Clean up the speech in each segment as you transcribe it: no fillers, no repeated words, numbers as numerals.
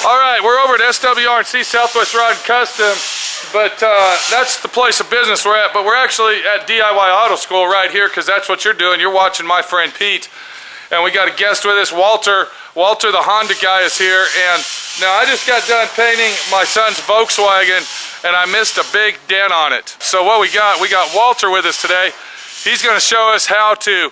All right, we're over at SWR&C Southwest Rod and Custom, but that's the place of business we're at. But we're actually at D.I.Y. Auto School right here because that's what you're doing. You're watching my friend Pete, and we got a guest with us, Walter. Walter, the Honda guy, is here, and now I just got done painting my son's Volkswagen, and I missed a big dent on it. So what we got Walter with us today. He's going to show us how to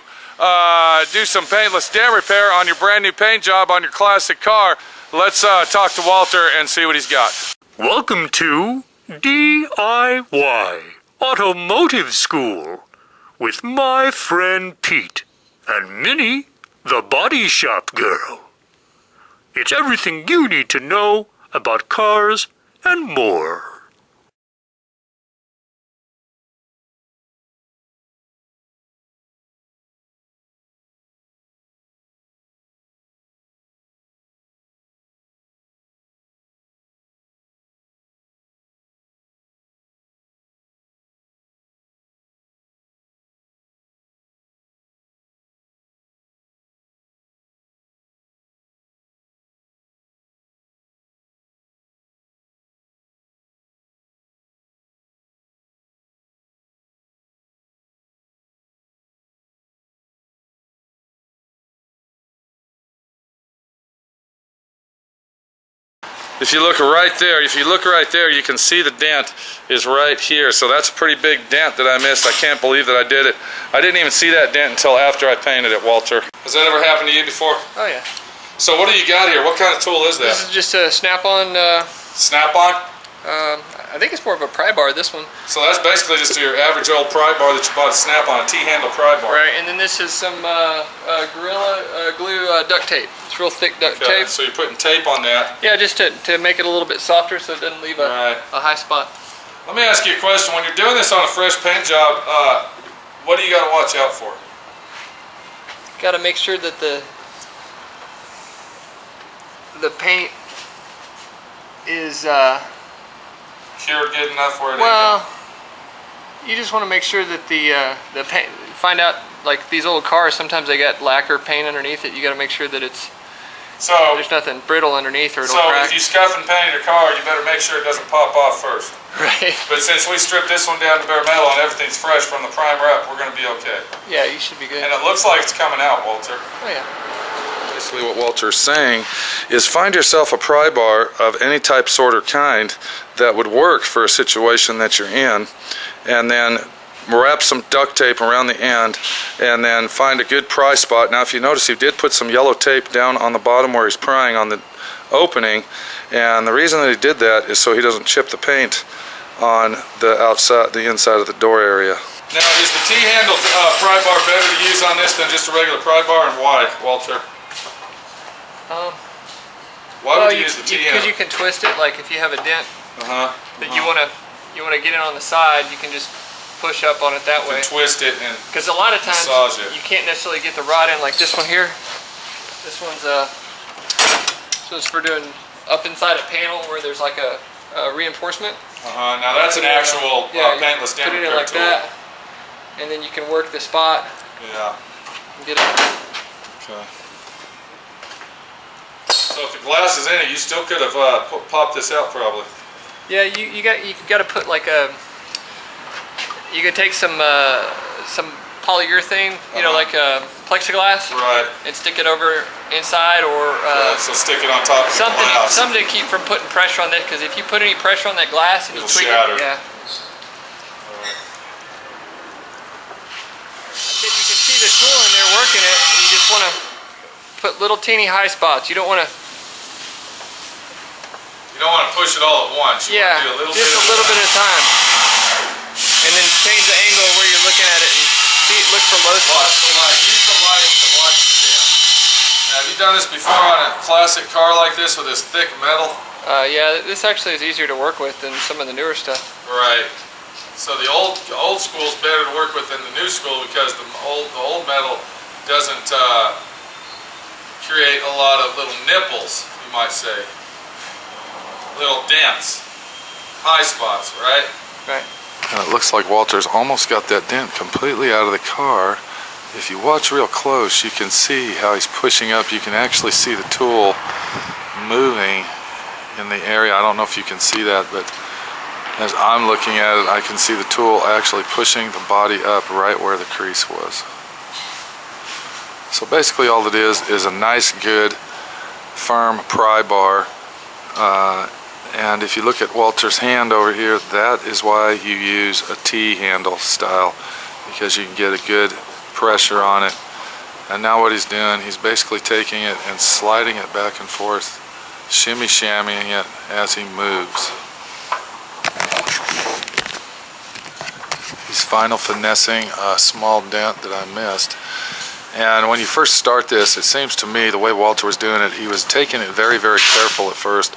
do some paintless dent repair on your brand new paint job on your classic car. Let's talk to Walter and see what he's got. Welcome to D.I.Y. Automotive School with my friend Pete and Minnie, the body shop girl. It's everything you need to know about cars and more. If you look right there, you can see the dent is right here. So that's a pretty big dent that I missed. I can't believe that I did it. I didn't even see that dent until after I painted it, Walter. Has that ever happened to you before? Oh yeah. So what do you got here? What kind of tool is that? This is just a snap-on. Snap-on? I think it's more of a pry bar, this one. So that's basically just your average old pry bar that you bought at Snap-on, a T-handle pry bar. Right, and then this is some Gorilla Glue duct tape. It's real thick duct tape. So you're putting tape on that. Yeah, just to make it a little bit softer so it doesn't leave a high spot. Let me ask you a question. When you're doing this on a fresh paint job, what do you got to watch out for? Got to make sure that the paint is cured good enough where it you just want to make sure that the paint, find out, like these old cars, sometimes they got lacquer paint underneath it. You got to make sure that there's nothing brittle underneath or it'll crack. So if you scuff and paint your car, you better make sure it doesn't pop off first. Right. But since we stripped this one down to bare metal and everything's fresh from the primer up, we're going to be okay. Yeah, you should be good. And it looks like it's coming out, Walter. Oh yeah. Basically what Walter's saying is find yourself a pry bar of any type, sort, or kind that would work for a situation that you're in, and then wrap some duct tape around the end, and then find a good pry spot. Now if you notice, he did put some yellow tape down on the bottom where he's prying on the opening, and the reason that he did that is so he doesn't chip the paint on the inside of the door area. Now is the T-handle pry bar better to use on this than just a regular pry bar, and why, Walter? Why would you use the T-handle? Because you can twist it. Like if you have a dent that you want to get it on the side, you can just push up on it that way. Twist it and because a lot of times massage it. You can't necessarily get the rod in, like this one here. This one's for doing up inside a panel where there's like a reinforcement. Now that's an actual paintless dent repair like tool. that, and then you can work the spot. Yeah. And get it. Okay. So if the glass is in it, you still could have popped this out probably. Yeah, you got to put like you could take some polyurethane, you know, like plexiglass, right, and stick it over inside, or so stick it on top of something, the glass. something to keep from putting pressure on that. Because if you put any pressure on that glass and you tweak it, yeah. You can see the tool in there working it, and you just want to put little teeny high spots. You don't want to. You don't want to push it all at once. You want to do a little just a little bit at a time, and then change the angle where you're looking at it and see it. Look for low spots. Watch the light. Use the light to watch the dent. Now, have you done this before on a classic car like this with this thick metal? Yeah, this actually is easier to work with than some of the newer stuff. Right. So the old school is better to work with than the new school because the old metal doesn't create a lot of little nipples, you might say. Little dents, high spots, right? Right. And it looks like Walter's almost got that dent completely out of the car. If you watch real close, you can see how he's pushing up. You can actually see the tool moving in the area. I don't know if you can see that, but as I'm looking at it, I can see the tool actually pushing the body up right where the crease was. So basically all it is a nice, good, firm pry bar. And if you look at Walter's hand over here, that is why you use a T-handle style, because you can get a good pressure on it. And now what he's doing, he's basically taking it and sliding it back and forth, shimmy-shammying it as he moves. He's final finessing a small dent that I missed. And when you first start this, it seems to me the way Walter was doing it, he was taking it very, very careful at first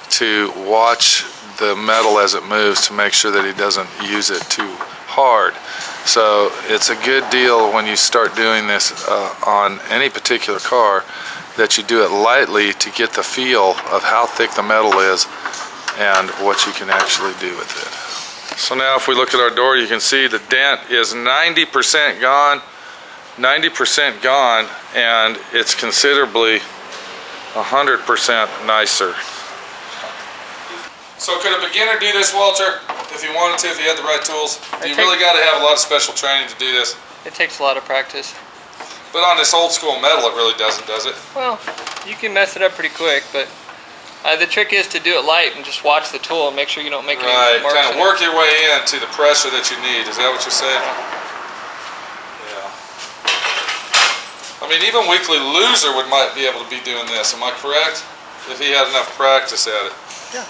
to watch the metal as it moves to make sure that he doesn't use it too hard. So it's a good deal when you start doing this on any particular car that you do it lightly to get the feel of how thick the metal is and what you can actually do with it. So now if we look at our door, you can see the dent is 90% gone, 90% gone, and it's considerably 100% nicer. So could a beginner do this, Walter, if he wanted to, if he had the right tools? Do you really got to have a lot of special training to do this? It takes a lot of practice. But on this old school metal, it really doesn't, does it? Well, you can mess it up pretty quick, but the trick is to do it light and just watch the tool and make sure you don't make any marks. Right, kind of work your way into the pressure that you need. Is that what you're saying? Yeah. I mean, even Weekly Loser might be able to be doing this. Am I correct? If he had enough practice at it. Yeah.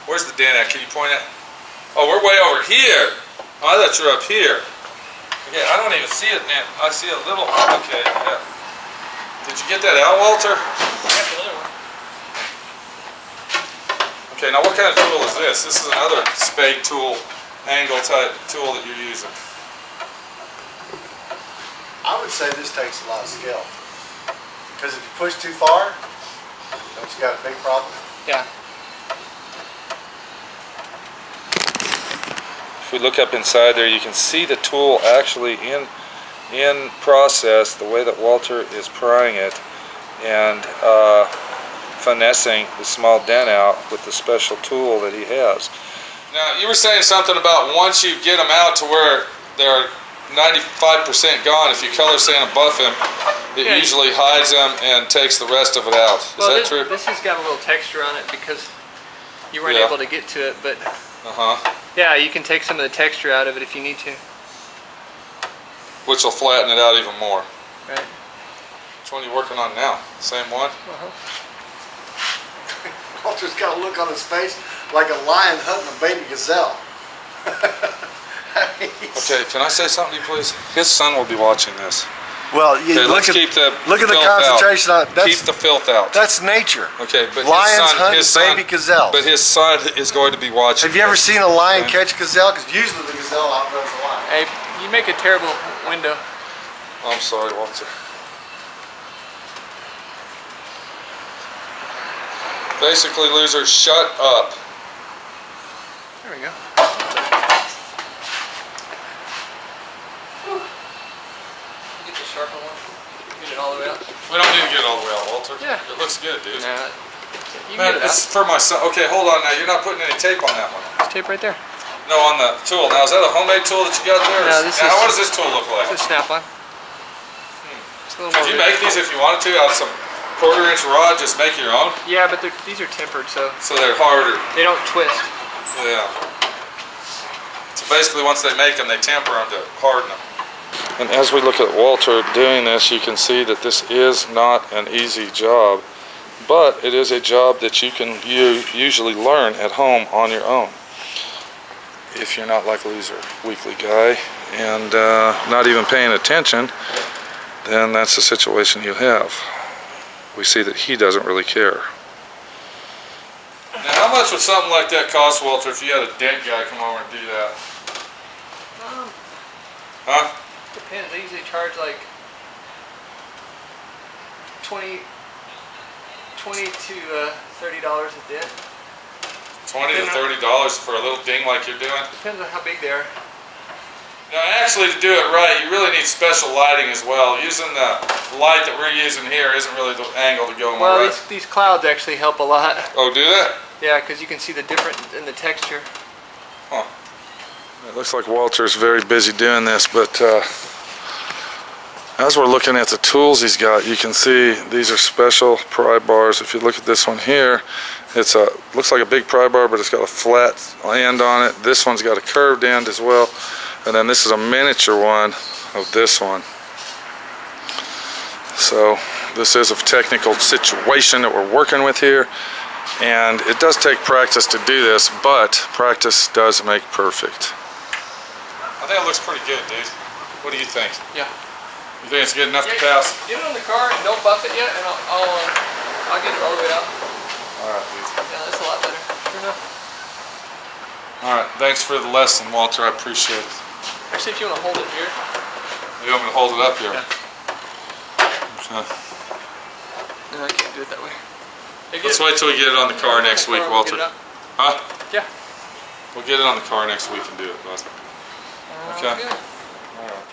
Where's the dent at? Can you point at? Oh, we're way over here. Oh, I thought you were up here. Okay, I don't even see it, man. I see a little. Okay, yeah. Did you get that out, Walter? Okay, now what kind of tool is this? This is another spade tool, angle type tool that you're using. I would say this takes a lot of skill. Because if you push too far, don't you got a big problem? Yeah. If we look up inside there, you can see the tool actually in process, the way that Walter is prying it and finessing the small dent out with the special tool that he has. Now, you were saying something about once you get them out to where they're 95% gone, if you color sand and buff him, it usually hides them and takes the rest of it out. Is that true? This has got a little texture on it because you weren't able to get to it, but yeah, you can take some of the texture out of it if you need to. Which will flatten it out even more. Right. Which one are you working on now? Same one? Walter's got a look on his face like a lion hunting a baby gazelle. Okay, can I say something to you, please? His son will be watching this. Well, you Okay, look at the concentration on it. Keep the filth out. That's nature. Okay, but lions hunt baby gazelles. But his son is going to be watching. Have you ever seen a lion catch a gazelle? Because usually the gazelle outruns the lion. Hey, you make a terrible window. I'm sorry, Walter. Basically, loser, shut up. There we go. Get the sharper one. Get it all the way out. We don't need to get it all the way out, Walter. Yeah. It looks good, dude. Nah, you can Man, get it it's out. for my son. Okay, hold on now. You're not putting any tape on that one. There's tape right there. No, on the tool. Now, is that a homemade tool that you got there? No, this is. What does this tool look like? It's a snap-on. It's a little Could you make these if you wanted to out of some 1/4-inch rod? Just make your own? Yeah, but these are tempered, so So they're harder. they don't twist. Yeah. So basically, once they make them, they temper them to harden them. And as we look at Walter doing this, you can see that this is not an easy job, but it is a job that you can usually learn at home on your own. If you're not like Loser Weekly guy and not even paying attention, then that's the situation you have. We see that he doesn't really care. Now, how much would something like that cost, Walter, if you had a dent guy come over and do that? Huh? Depends. They usually charge like 20 to $30 a dent. $20 to $30 for a little ding like you're doing? Depends on how big they are. Now, actually, to do it right, you really need special lighting as well. Using the light that we're using here isn't really the angle to go in. Well, Right. these clouds actually help a lot. Oh, do that? Yeah, because you can see the difference in the texture. Huh. It looks like Walter's very busy doing this, but as we're looking at the tools he's got, you can see these are special pry bars. If you look at this one here, it's looks like a big pry bar, but it's got a flat end on it. This one's got a curved end as well. And then this is a miniature one of this one. So this is a technical situation that we're working with here. And it does take practice to do this, but practice does make perfect. I think it looks pretty good, dude. What do you think? Yeah. You think it's good enough to pass? Get it on the car and don't buff it yet, and I'll get it all the way out. All right, dude. Yeah, that's a lot better. Sure enough. All right, thanks for the lesson, Walter. I appreciate it. Actually, if you want to hold it here. You want me to hold it up here? Yeah. Okay. No, I can't do it that way. Hey, Let's wait till we get it on the car next week, Walter. Huh? Yeah. We'll get it on the car next week and do it, bud. Okay. Good. All right.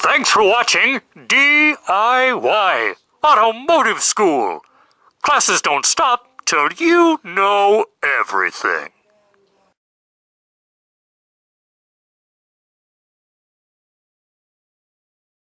Thanks for watching D.I.Y. Automotive School. Classes don't stop till you know everything.